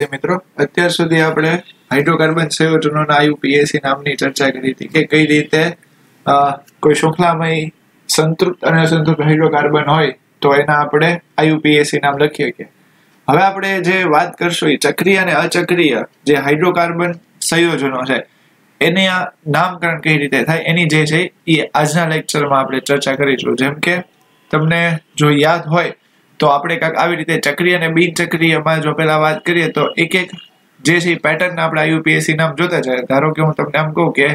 મિત્રો અત્યાર સુધી આપણે હાઇડ્રોકાર્બન સંયોજનોના IUPAC નામની ચર્ચા કરી હતી કે કઈ રીતે કોઈ શૃંખલામય સંતૃપ્ત અને અસંતૃપ્ત હાઇડ્રોકાર્બન હોય તો એના આપણે IUPAC નામ લખીએ કે હવે આપણે જે વાત કરશું એ ચક્રીય અને અચક્રીય જે હાઇડ્રોકાર્બન સંયોજનો છે એને આ નામકરણ કઈ રીતે થાય એની જે છે એ આજના લેક્ચરમાં આપણે ચર્ચા કરીશું। જેમ કે તમને જો યાદ હોય તો આપણે કાંઈક આવી રીતે ચક્રીય અને બિનચક્રીયમાં જો પેલા વાત કરીએ તો એક એક જે છે પેટર્ન આપણે IUPAC નામ જોતા જાય। ધારો કે હું તમને આમ કહું કે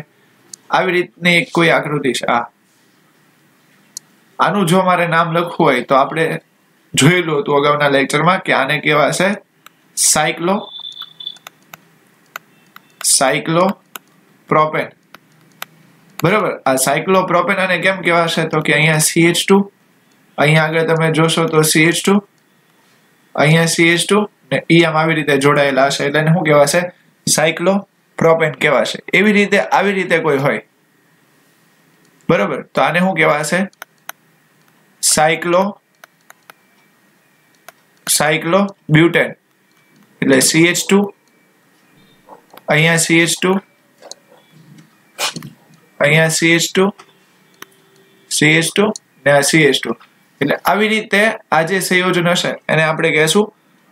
આવી રીતની એક કોઈ આકૃતિ છે, આનું જો મારે નામ લખવું હોય તો આપણે જોયેલું હતું અગાઉના લેક્ચરમાં કે આને કહેવાશે સાયક્લોપ્રોપેન, બરાબર। આ સાયક્લોપ્રોપેન આને કેમ કહેવાશે તો કે અહીંયા CH2, અહીંયા આગળ તમે જોશો તો CH2, અહીંયા CH2 ને આમ આવી રીતે જોડાયેલા હશે એટલે એને શું કહેવાશે? સાયક્લોપ્રોપેન કહેવાશે। એવી રીતે આવી રીતે કોઈ હોય, બરાબર, તો આને શું કહેવાશે? સાયક્લોબ્યુટેન। એટલે CH2, અહીંયા CH2, અહીંયા CH2 ને આ CH2, એટલે આવી રીતે આ જે સંયોજન હશે એને આપણે કહેશું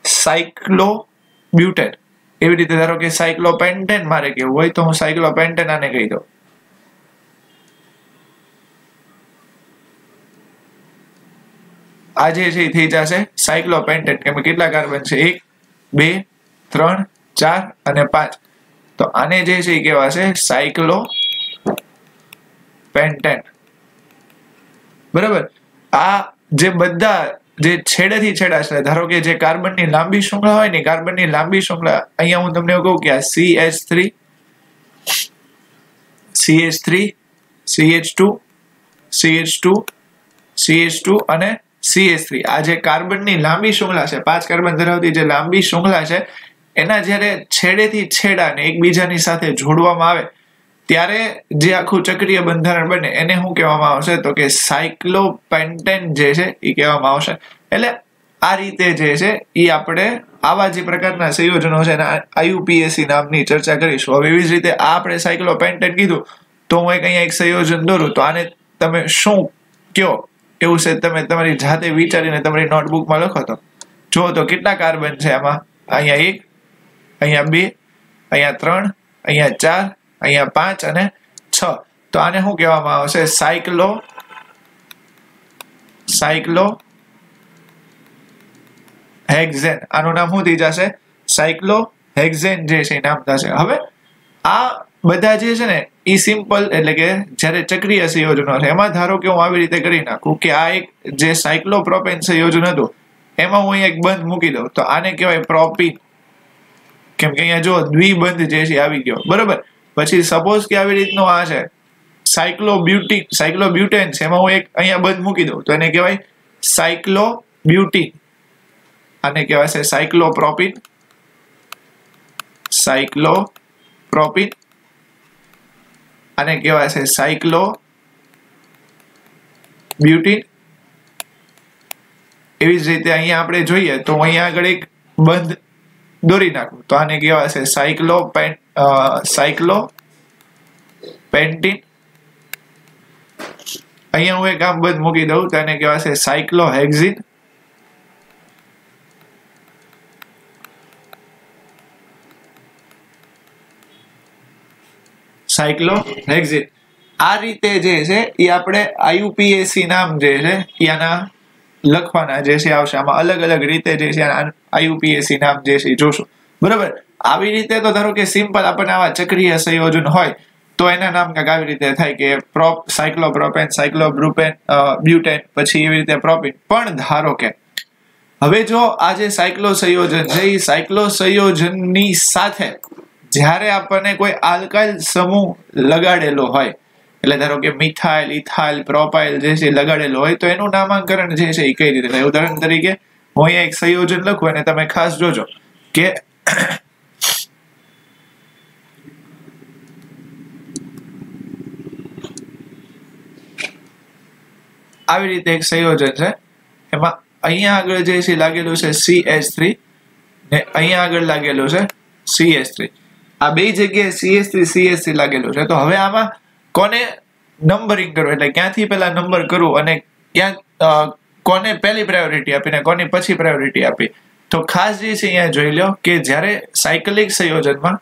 સાયક્લોબ્યુટેન। એવી રીતે ધારો કે સાયક્લોપેન્ટેન મારે કહેવું હોય તો હું સાયક્લોપેન્ટેન આને કહી દઉં। આ જે છે એ થઈ જશે સાયક્લોપેન્ટેન। કેમ કેટલા કાર્બન છે? 1 2 3 4 અને 5, તો આને જે છે એ કહેવાશે સાયક્લોપેન્ટેન, બરાબર। આ જે બધા જે છેડેથી છેડા છે, ધારો કે જે કાર્બનની લાંબી શૃંખલા હોય ને, કાર્બનની લાંબી શૃંખલા અહીંયા હું તમને કહું કે આ CH3 CH2 અને CH3, આ જે કાર્બનની લાંબી શૃંખલા છે, 5 કાર્બન ધરાવતી જે લાંબી શૃંખલા છે એના જ્યારે છેડેથી છેડાને એકબીજાની સાથે જોડવામાં આવે ત્યારે જે આખું ચક્રીય બંધારણ બને એને શું કહેવામાં આવશે તો કે સાયક્લોપેન્ટેન જે છે એ કહેવામાં આવશે। એટલે આ રીતે જે છે એ આપણે આવા જે પ્રકારના સંયોજનો છે એના IUPAC નામની ચર્ચા કરીશું। હવે એવી જ રીતે આ આપણે સાયક્લોપેન્ટેન કીધું તો હું અહીંયા એક સંયોજન દોરું તો આને તમે શું કયો એવું છે તમે તમારી જાતે વિચારીને તમારી નોટબુકમાં લખો તો જો તો કેટલા કાર્બન છે આમાં? અહીંયા 1, અહીંયા 2, અહીંયા 3, અહીંયા 4, અહીંયા 5 અને 6, તો આને શું કહેવામાં આવશે? સાયક્લોહેક્સેન। આનું નામ શું થઈ જશે? સાયક્લોહેક્સેન જે છે નામ થશે। હવે આ બધા જે છે ને એ સિમ્પલ એટલે કે જ્યારે ચક્રીય સંયોજનો છે એમાં ધારો કે હું આવી રીતે કરી નાખું કે આ એક જે સાયક્લોપ્રોપેન સંયોજન હતું એમાં હું અહીંયા એક બંધ મૂકી દઉં તો આને કહેવાય પ્રોપીન। કેમ કે અહીંયા જો દ્વિબંધ જે છે આવી ગયો, બરાબર। પછી સપોઝ કે આવી રીતનું આ છે સાયક્લોબ્યુટેન છે, એમાં હું એક અહીંયા બંધ મૂકી દઉં તો એને કહેવાય સાયક્લોબ્યુટીન। આને કહેવાય સાયક્લોપ્રોપીન આને કહેવાય છે સાયક્લોબ્યુટીન। એવી જ રીતે અહીંયા આપણે જોઈએ તો અહીંયા આગળ એક બંધ દોરી નાખું તો આને કહેવાય છે સાયક્લોપેન્ટીન। અહીંયા હું એક આમ બંધ મૂકી દઉં તો આને કહેવાય છે સાયક્લોહેક્ઝીન। આ રીતે જે છે એ આપણે IUPAC નામ જે છે એના લખવાના જે છે આવશે। આમાં અલગ અલગ રીતે જે છે IUPAC નામ જે છે જોશું, બરાબર। આવી રીતે તો ધારો કે સિમ્પલ આપણને આવા ચક્રીય સંયોજન હોય તો એના નામ કાંઈક આવી રીતે થાય કે સાયક્લોપ્રોપેન, બ્યુટેન, પછી એવી રીતે પ્રોપીન। પણ ધારો કે હવે જો આ જે સાયક્લો સંયોજન છે એ સાયક્લો સંયોજનની સાથે જ્યારે આપણને કોઈ આલ્કાઇલ સમૂહ લગાડેલો હોય, એટલે ધારો કે મિથાઇલ, ઇથાઇલ, પ્રોપાઇલ જે છે લગાડેલો હોય તો એનું નામાંકરણ જે છે એ કઈ રીતે થાય? ઉદાહરણ તરીકે હું અહીંયા એક સંયોજન લખું અને તમે ખાસ જોજો કે આવી રીતે એક સંયોજન છે, એમાં અહીંયા આગળ જે છે લાગેલું છે CH3 ને અહીંયા આગળ લાગેલું છે CH3. આ બે જગ્યાએ CH3 લાગેલું છે. તો હવે આમાં કોને નંબરિંગ કરવું, એટલે ક્યાંથી પહેલા નંબર કરવું અને ક્યાં કોને પહેલી પ્રાયોરિટી આપી ને કોની પછી પ્રાયોરિટી આપી. તો ખાસ જે છે અહીંયા જોઈ લો કે જ્યારે સાયકલિક સંયોજનમાં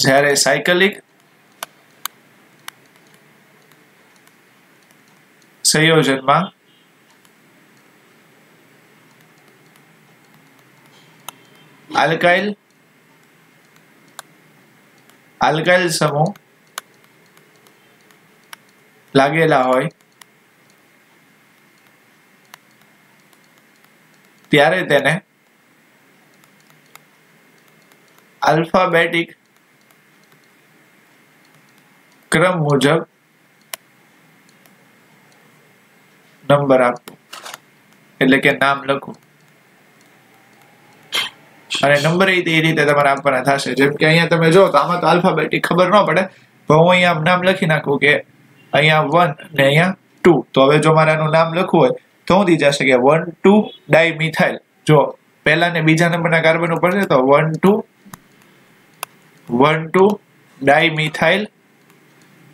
જ્યારે સાયકલિક સંયોજનમાં આલ્કાઇલ સમૂહ લાગેલા હોય ત્યારે તેને આલ્ફાબેટિક ક્રમ મુજબ નંબર આપવું, એટલે કે નામ લખવું. અને નંબર એ રીતે તમારે આપવાના થશે. જેમ કે અહીંયા તમે જો તો આમાં તો આલ્ફાબેટિક ખબર ન પડે, તો હું અહીંયા નામ લખી નાખું કે અહીંયા 1 ને અહીંયા 2. તો હવે જો મારે આનું નામ લખવું હોય તો શું થઈ જશે કે 1,2 ડાયમિથાઇલ. જો પહેલા ને બીજા નંબરના કાર્બન ઉપર છે તો 1,2 ડાયમિથાઇલ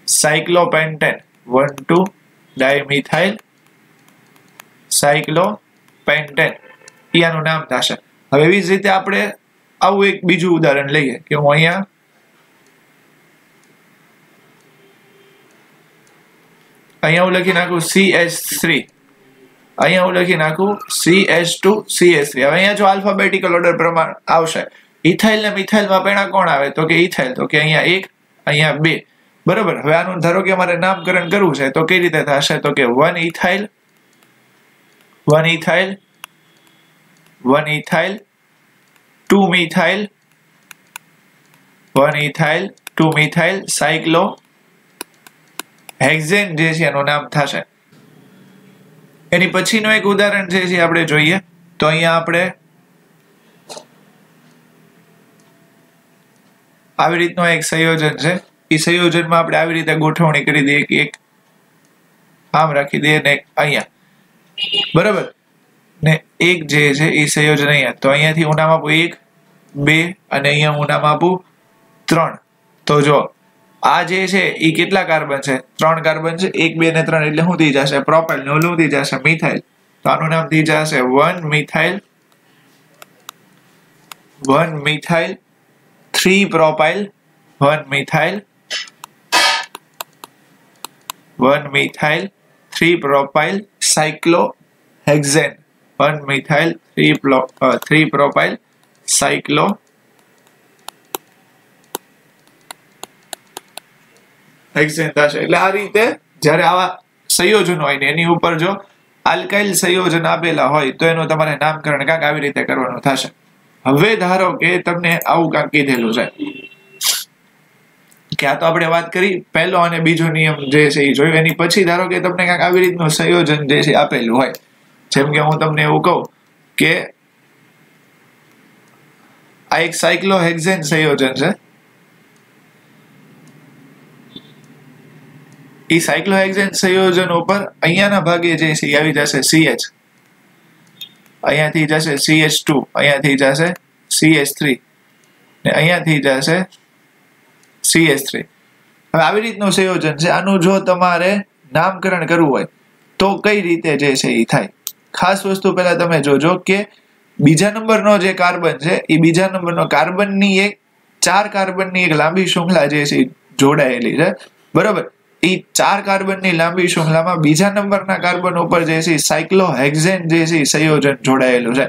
સાયક્લોપેન્ટેન. 1,2 ડાયમિથાઇલ સાયક્લોપેન્ટેન એનું નામ થશે. હવે એવી જ રીતે આપણે આવું એક બીજું ઉદાહરણ લઈએ કે હું અહીંયા હું લખી નાખું CH3, અહીંયા હું લખી નાખું CH2 CH3. હવે અહીંયા જો આલ્ફાબેટિકલ ઓર્ડર પ્રમાણે આવશે, ઇથાઇલ ને મિથાઇલમાં પહેલા કોણ આવે તો કે ઇથાઇલ, તો કે અહીંયા 1 અહીંયા 2. બરોબર. હવે આનું ધારો કે અમારે નામકરણ કરવું છે તો કઈ રીતે થશે તો કે 1 ethyl 2 methyl 1 ethyl 2 methyl સાયક્લો hexane જે છે એનું નામ થશે. એની પછીનું એક ઉદાહરણ જે છે આપણે જોઈએ તો અહીંયા આપણે આવી રીતનું એક સંયોજન છે. એ સંયોજનમાં આપણે આવી રીતે ગોઠવણી કરી દઈએ કે એક આમ રાખી દઈએ ને અહીંયા, બરાબર ને એક જે છે એ સંયોજન અહીંયા. તો અહીંયાથી હું નામ આપું 1 2 અને અહીંયા હું નામ આપું 3. તો જો આ જે છે એ કેટલા કાર્બન છે? 3 કાર્બન છે. 1 2 ને 3 એટલે શું થઈ જશે? પ્રોપાઇલ ને ઓલું થઈ જશે મિથાઇલ. તો આનું નામ થઈ જશે 1 methyl 3 propyl 1 methyl 3 propyl cyclohexane 1 methyl 3 propyl cyclohexane થશે. એટલે આ રીતે જ્યારે આવા સંયોજન હોય ને એની ઉપર જો આલ્કાઇલ સંયોજન આપેલા હોય તો એનું તમારે નામકરણ કાંક આવી રીતે કરવાનું થશે. હવે ધારો કે તમને આવું કાંક કીધેલું છે કે આ તો આપણે વાત કરી પહેલો અને બીજો નિયમ જે છે એ જોયું. એની પછી ધારો કે તમને કાંક આવી રીતનું સંયોજન જે છે આપેલું હોય, જેમ કે હું તમને એવું કહું કે આ એક સાયક્લોહેક્ઝેન સંયોજન છે. એ સાયક્લોહેક્ઝેન સંયોજન ઉપર અહીંયાના ભાગે જે છે આવી જશે CH, અહીંયાથી જશે CH2, અહીંયાથી જશે CH3 ને અહીંયાથી જશે CH3. હવે આવી રીતનું સંયોજન છે. આનું જો તમારે નામકરણ કરવું હોય તો કઈ રીતે જે છે એ થાય? ખાસ વસ્તુ પહેલા તમે જોજો કે બીજા નંબરનો જે કાર્બન છે એ બીજા નંબરનો કાર્બનની એક 4 કાર્બનની એક લાંબી શૃંખલા જે છે જોડાયેલી છે, બરોબર. એ 4 કાર્બનની લાંબી શૃંખલામાં બીજા નંબરના કાર્બન ઉપર જે છે સાયક્લોહેક્ઝેન જે છે સંયોજન જોડાયેલું છે,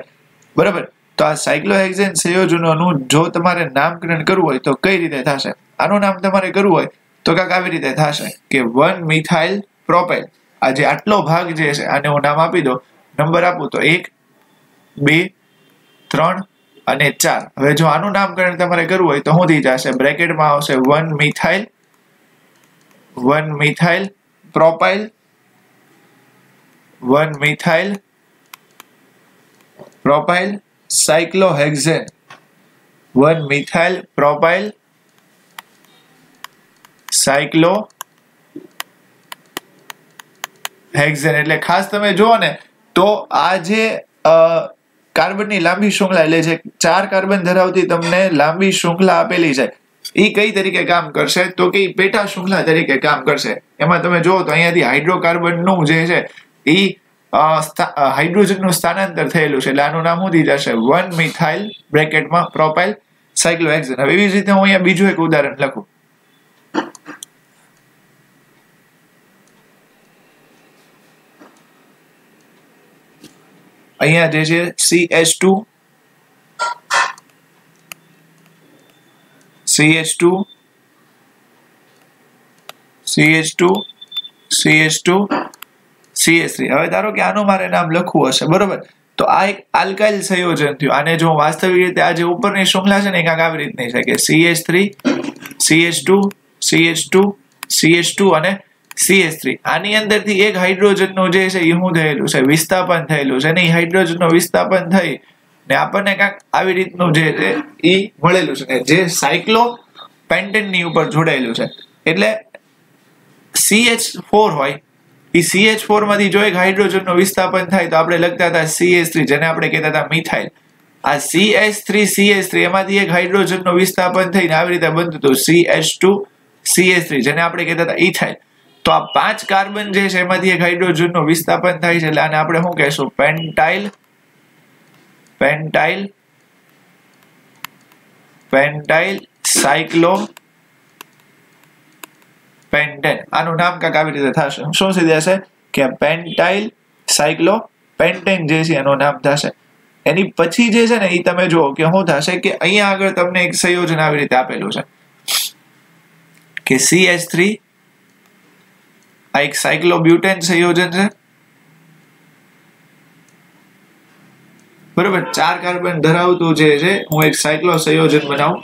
બરોબર. તો આ સાયક્લોહેક્ઝેન સંયોજનોનું જો તમારે નામકરણ કરવું હોય તો કઈ રીતે થશે? આનું નામ તમારે કરવું હોય તો કાંક આવી રીતે થશે કે 1 મિથાઇલ પ્રોપાઇલ. આ જે આટલો ભાગ જે છે આને હું નામ આપી દો, નંબર આપું તો 1 2 3 અને 4. હવે જો આનું નામકરણ તમારે કરવું હોય તો શું થઈ જશે? બ્રેકેટમાં આવશે 1 methyl propyl 1 methyl propyl cyclohexane 1 methyl propyl cyclohexane hexane એટલે ખાસ તમે જુઓ ને તો આ જે કાર્બનની લાંબી શૃંખલા એટલે જે 4 કાર્બન ધરાવતી તમને લાંબી શૃંખલા આપેલી છે એ કઈ તરીકે કામ કરશે તો કે પેટા શૃંખલા તરીકે કામ કરશે. એમાં તમે જુઓ તો અહીંયાથી હાઇડ્રોકાર્બનનું જે છે એ હાઇડ્રોજનનું સ્થાનાંતર થયેલું છે એટલે આનું નામ શું થઈ જશે 1 મિથાઇલ બ્રેકેટમાં પ્રોપાઇલ સાયક્લોહેક્ઝેન. હવે એવી જ રીતે હું અહીંયા બીજું એક ઉદાહરણ લખું. અહીંયા જે છે CH2 CH2 CH2 CH2 CH3. હવે ધારો કે આનું મારે નામ લખવું હશે બરોબર તો આ એક આલ્કાઇલ સંયોજન થયું. આને જો વાસ્તવિક રીતે આ જે ઉપરની શૃંખલા છે ને કાંઈક આવી રીતની છે કે CH3 CH2 CH2 CH2 અને CH3. આની અંદરથી એક હાઇડ્રોજનનું જે છે એ શું થયેલું છે વિસ્થાપન થયેલું છે ને એ હાઇડ્રોજનનું વિસ્થાપન થઈ ને આપણને કાંઈક આવી રીતનું જે છે એ મળેલું છે જે સાયક્લોપેન્ટેનની ઉપર જોડાયેલું છે. એટલે CH4 હોય એ CH4 માંથી જો એક હાઇડ્રોજનનું વિસ્થાપન થાય તો આપણે લખતા હતા CH3 જેને આપણે કહેતા હતા મિથાઇલ. આ CH3 એમાંથી એક હાઇડ્રોજનનું વિસ્થાપન થઈને આવી રીતે બનતું હતું CH2 CH3 જેને આપણે કહેતા હતા ઇથાઇલ. તો આ 5 કાર્બન જે છે એમાંથી એક હાઇડ્રોજનનું વિસ્થાપન થાય છે એટલે આને આપણે શું કહેશું પેન્ટાઇલ સાયક્લોપેન્ટેન. આનું નામ કાંઈક આવી રીતે થશે. શું થઈ જશે કે પેન્ટાઇલ સાયક્લોપેન્ટેન જે છે એનું નામ થશે. એની પછી જે છે ને એ તમે જુઓ કે શું થશે કે અહીંયા આગળ તમને એક સંયોજન આવી રીતે આપેલું છે કે CH3 આ એક સાયક્લોબ્યુટેન સંયોજન છે બરોબર. 4 કાર્બન ધરાવતું જે છે હું એક સાયક્લો સંયોજન બનાવું.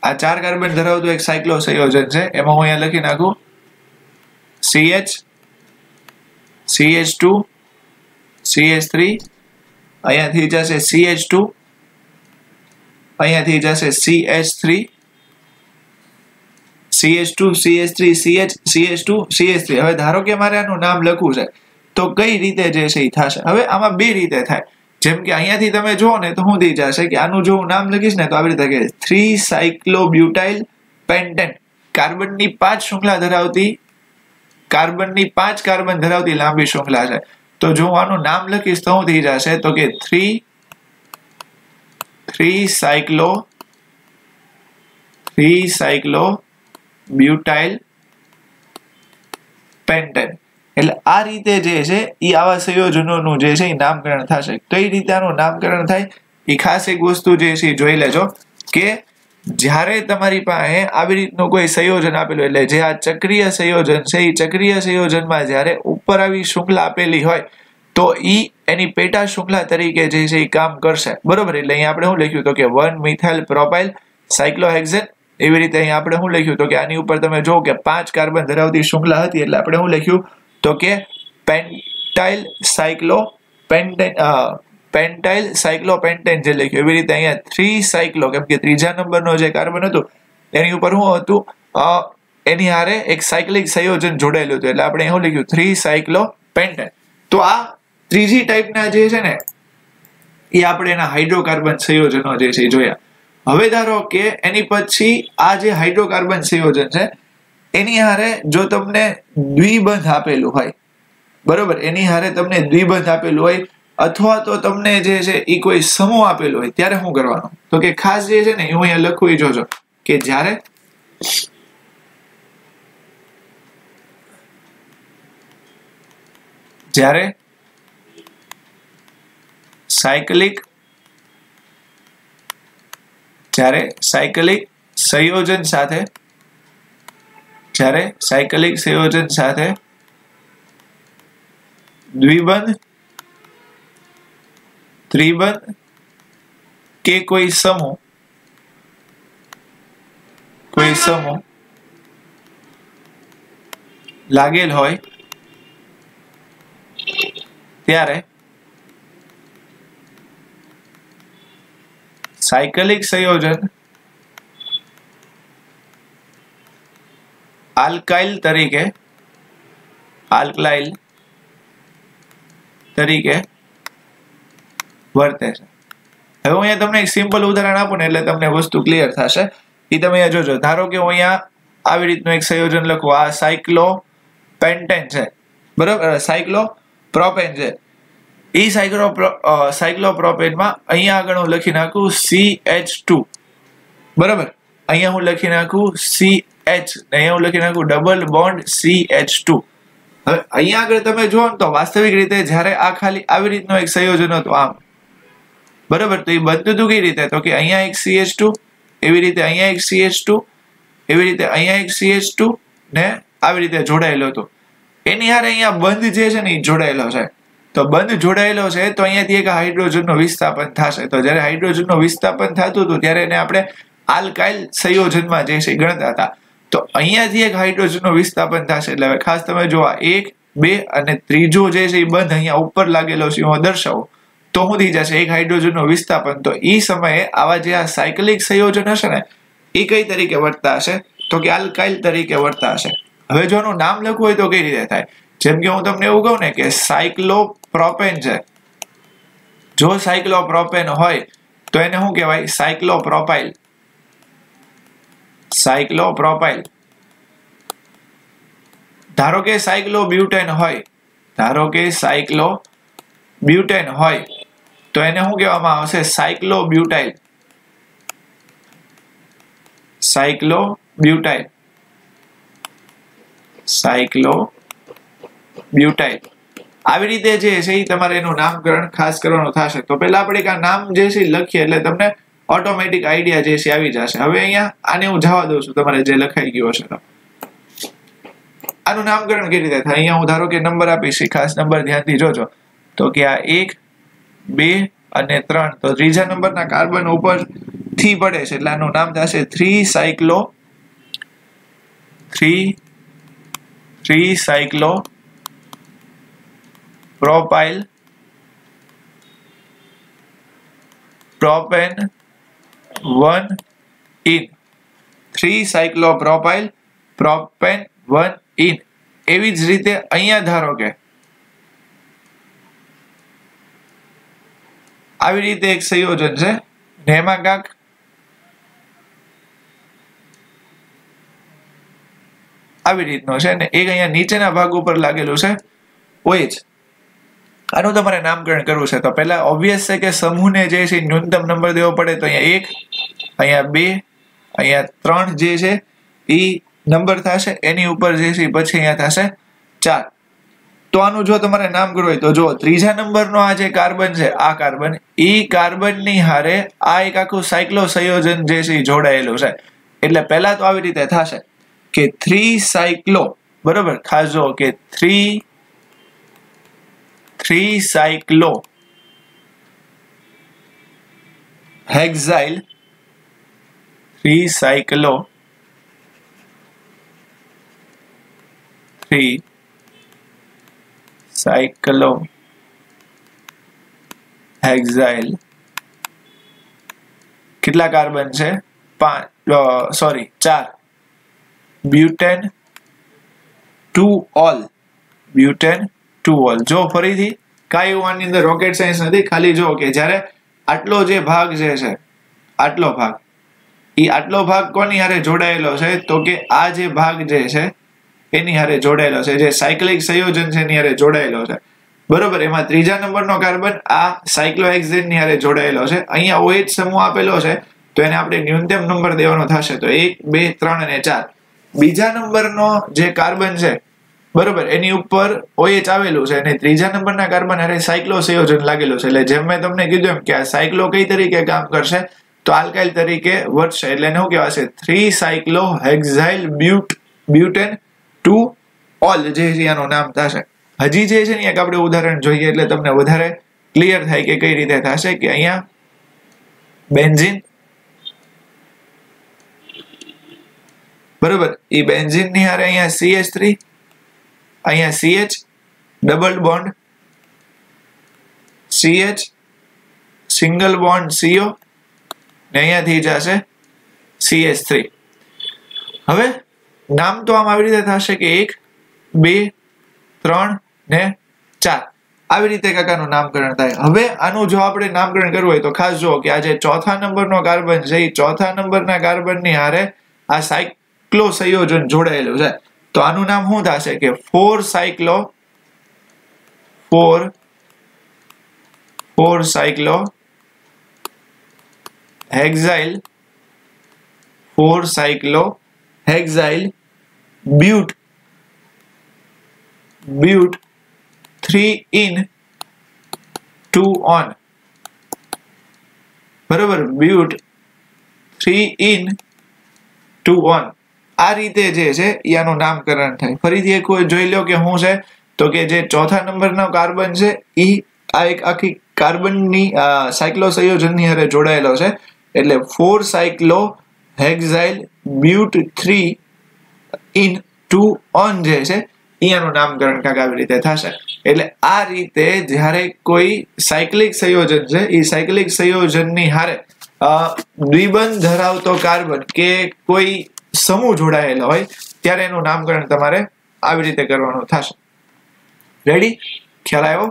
આ 4 કાર્બન ધરાવતું એક સાયક્લો સંયોજન છે એમાં હું અહીંયા લખી નાખું CH2 CH3 અહીંયાથી જશે CH2 અહીંયાથી જશે CH3 CH2 CH3 CH2 CH3. હવે ધારો કે મારે આનું નામ લખવું છે તો કઈ રીતે જે છે એ થશે. હવે આમાં બે રીતે થાય. જેમ કે અહીંયાથી તમે જુઓ ને તો શું થઈ જશે કે આનું જો હું નામ લખીશ ને તો આવી રીતે કે 3 સાયક્લોબ્યુટાઇલ પેન્ટેન કાર્બનની 5 શૃંખલા ધરાવતી કાર્બન ધરાવતી લાંબી શૃંખલા છે. તો જો હું આનું નામ લખીશ તો શું થઈ જશે તો કે 3 સાયક્લોબ્યુટાઇલ પેન્ટેન. એટલે આ રીતે જે છે એ આવા સંયોજનોનું જે છે એ નામકરણ થશે. કઈ રીતે આનું નામકરણ થાય એ ખાસ એક વસ્તુ જે છે જોઈ લેજો કે જ્યારે તમારી પાસે આવી રીતનું કોઈ સંયોજન આપેલું એટલે જે આ ચક્રીય સંયોજન છે એ ચક્રીય સંયોજનમાં જ્યારે ઉપર આવી શૃંખલા આપેલી હોય તો એની પેટા શૃંખલા તરીકે જે છે એ કામ કરશે બરોબર. એટલે અહીંયા આપણે શું લખ્યું તો કે 1 મિથાઇલ પ્રોપાઇલ સાયક્લોહેક્ઝેન. એવી રીતે અહીંયા આપણે શું લખ્યું તો કે આની ઉપર તમે જો કે 5 કાર્બન ધરાવતી શૃંખલા હતી એટલે આપણે શું લખ્યું તો કે પેન્ટાઇલ સાયક્લોપેન્ટેન જે લખ્યું. એવી રીતે અહીંયા 3 સાયક્લો કેમ કે ત્રીજા નંબરનો જે કાર્બન હતું એની ઉપર શું હતું એની હારે એક સાયક્લિક સંયોજન જોડાયેલું હતું એટલે આપણે શું લખ્યું 3 સાયક્લોપેન્ટેન. તો આ ત્રીજી ટાઈપના જે છે ને એ આપણે એના હાઇડ્રોકાર્બન સંયોજનો જે છે જોયા. હવે ધારો કે એની પછી આ જે હાઇડ્રોકાર્બન સંયોજન છે એની હારે જો તમને દ્વિબંધ આપેલું હોય બરોબર એની હારે તમને દ્વિબંધ આપેલું હોય અથવા તો તમને જે છે એ કોઈ સમૂહ આપેલો હોય ત્યારે શું કરવાનું તો કે ખાસ જે છે ને હું અહીંયા લખું જોજો કે જ્યારે સાયકલિક સંયોજન સાથે દ્વિબંધ ત્રિબંધ કે કોઈ સમૂહ લાગેલ હોય ત્યારે સાયકલિક સંયોજન આલ્કાઇલ તરીકે વર્તે છે. હવે હું અહીંયા તમને એક સિમ્પલ ઉદાહરણ આપું ને એટલે તમને વસ્તુ ક્લિયર થશે. એ તમે અહીંયા જોજો. ધારો કે હું અહીંયા આવી રીતનું એક સંયોજન લખું, આ સાયક્લોપેન્ટેન છે, બરોબર, સાયક્લોપ્રોપેન છે. એ સાયક્લોપ્રોપેનમાં અહીંયા આગળ હું લખી નાખું CH2, બરોબર. અહીંયા હું લખી નાખું CH, અહીંયા હું લખી નાખું ડબલ બોન્ડ CH2. હવે અહીંયા આગળ તમે જુઓ ને તો વાસ્તવિક રીતે જ્યારે આ ખાલી આવી રીતનું એક સંયોજન હતું આમ, બરોબર, તો એ બનતું હતું કઈ રીતે, તો કે અહીંયા એક CH2, એવી રીતે અહીંયા એક CH2, એવી રીતે અહીંયા એક CH2 ને આવી રીતે જોડાયેલો હતો. એની હારે અહીંયા બંધ જે છે ને એ જોડાયેલો છે. તો બંધ જોડાયેલો છે તો અહીંયાથી એક હાઇડ્રોજનનું વિસ્થાપન થશે. તો જ્યારે હાઇડ્રોજનનું વિસ્થાપન થતું હતું ત્યારે એને આપણે આલ્કાઇલ સંયોજનમાં જે છે ગણતા હતા. તો અહીંયાથી એક હાઇડ્રોજનનું વિસ્થાપન થશે. એટલે હવે ખાસ તમે જો આ 1, 2 અને ત્રીજો જે છે એ બંધ અહીંયા ઉપર લાગેલો છે હું દર્શાવું તો શું થઈ જશે, એક હાઇડ્રોજનનું વિસ્થાપન. તો એ સમયે આવા જે આ સાયકલિક સંયોજન હશે ને એ કઈ તરીકે વર્તતા હશે, તો કે આલ્કાઇલ તરીકે વર્તતા હશે. હવે જો એનું નામ લખવું હોય તો કઈ રીતે થાય, જેમ કે હું તમને એવું કહું ને કે સાયક્લોપ્રોપેન છે. જો સાયક્લોપ્રોપેન હોય તો એને શું કહેવાય, સાયક્લોપ્રોપાઇલ. ધારો કે સાયક્લોબ્યુટેન હોય, તો એને શું કહેવામાં આવશે, સાયક્લોબ્યુટાઇલ. આવી રીતે જે છે એ તમારે એનું નામકરણ ખાસ કરવાનું થશે. તો પહેલા આપણે આ નામ જે છે લખીએ એટલે તમને ઓટોમેટિક આઈડિયા જે છે આવી જશે. હવે અહીંયા આને હું જવા દઉં છું, તમારે જે લખાઈ ગયું હશે તો આનું નામકરણ કેવી રીતે થાય. અહીંયા હું ધારો કે નંબર આપીશ, ખાસ નંબર ધ્યાનથી જોજો. તો કે આ 1, 2 અને 3, તો ત્રીજા નંબરના કાર્બન ઉપર થી પડે છે એટલે આનું નામ થશે 3 સાયક્લો પ્રોપેન 1 in 3 સાયક્લોપ્રોપાઇલ પ્રોપેન 1 in. એવી જ રીતે અહીંયા ધારો કે આવી રીતે એક સંયોજન છે ને એમાં કાંક આવી રીતનો છે ને એક અહીંયા નીચેના ભાગ ઉપર લાગેલું છે OH. આનું તમારે નામકરણ કરવું છે. તો પહેલા ઓબ્વિયસ છે કે સમૂહને જે છે ન્યૂનતમ નંબર દેવો પડે. તો અહીંયા 1, અહીંયા 2, અહીંયા 3 જે છે એ નંબર થશે. એની ઉપર જે છે પછી અહીંયા થશે 4. તો આનું જો તમારે નામ કરવું હોય તો જો ત્રીજા નંબરનો આ જે કાર્બન છે, આ કાર્બન, એ કાર્બનની હારે આ એક આખું સાયક્લો સંયોજન જે છે એ જોડાયેલું છે. એટલે પહેલા તો આવી રીતે થશે કે 3 સાયક્લો, બરોબર, ખાસ જો કે 3 સાયક્લો હેક્સાઇલ, 3 સાયક્લો હેક્સાઇલ કેટલા કાર્બન છે, 4 બ્યુટેન 2 ઓલ. જો ફરીથી કાંઈ એવું આની અંદર રોકેટ સાયન્સ નથી, ખાલી જો કે જ્યારે આટલો જે ભાગ જે છે, આટલો ભાગ કોની હારે જોડાયેલો છે, તો કે આ જે ભાગ જે છે એની હારે જોડાયેલો છે, જે સાયક્લિક સંયોજન છે એની હારે જોડાયેલો છે, બરોબર. એમાં ત્રીજા નંબરનો કાર્બન આ સાયક્લોહેક્સેન ની હારે જોડાયેલો છે. અહીંયા OH સમૂહ આપેલો છે તો એને આપણે ન્યૂનતમ નંબર દેવાનો થશે. તો 1, 2, 3 અને 4. બીજા નંબરનો જે કાર્બન છે, બરોબર, એની ઉપર OH આવેલું છે અને ત્રીજા નંબરના કાર્બન હારે સાયક્લો સંયોજન લાગેલું છે. એટલે જેમ મેં તમને કીધું એમ કે આ સાયક્લો કઈ તરીકે કામ કરશે, તો આલ્કાઇલ તરીકે વર્તશે. એટલે એને શું કહેવાશે, 3 સાયક્લો હેક્સાઇલ બ્યુટેન 2 ઓલ જે છે એનું નામ થશે. હજી જે છે ને એક આપણે ઉદાહરણ જોઈએ એટલે તમને વધારે ક્લિયર થાય કે કઈ રીતે થશે. કે અહીંયા બેન્ઝીન, બરોબર, એ બેન્ઝીન ની હારે અહીંયા CH3, અહીંયા CH double bond CH single bond CO ને અહીંયા થઈ જશે CH3. હવે નામ તો આમ આવી રીતે થશે કે 1 2 3 ને 4 આવી રીતે કાકાનું નામકરણ થાય. હવે આનું જો આપણે નામકરણ કરવું હોય તો ખાસ જુઓ કે આ જે ચોથા નંબરનો કાર્બન છે એ ચોથા નંબરના કાર્બનની હારે આ સાયક્લો સંયોજન જોડાયેલું છે. તો આનું નામ શું થશે કે 4 સાયક્લો હેક્સાઇલ બ્યુટ 3 in 2 on. બરોબર, બ્યુટ 3 in 2 on. આ રીતે જે છે એનું નામકરણ થાય. ફરીથી એક જોઈ લો કે શું છે તો કે જે ચોથા નંબરનો કાર્બન છે એ આ એક આખી કાર્બનની સાયક્લો સંયોજનની હારે જોડાયેલો છે એટલે 4 સાયક્લો હેક્સાઇલ બ્યુટ 3 in 2 on જે છે એનું નામકરણ કાંઈક આવી રીતે થશે. એટલે આ રીતે જ્યારે કોઈ સાયક્લિક સંયોજન છે એ સાયક્લિક સંયોજનની હારે દ્વિબંધ ધરાવતો કાર્બન કે કોઈ સમૂહ જોડાયેલો હોય ત્યારે એનું નામકરણ તમારે આવી રીતે કરવાનું થશે. રેડી? ખ્યાલ આવ્યો?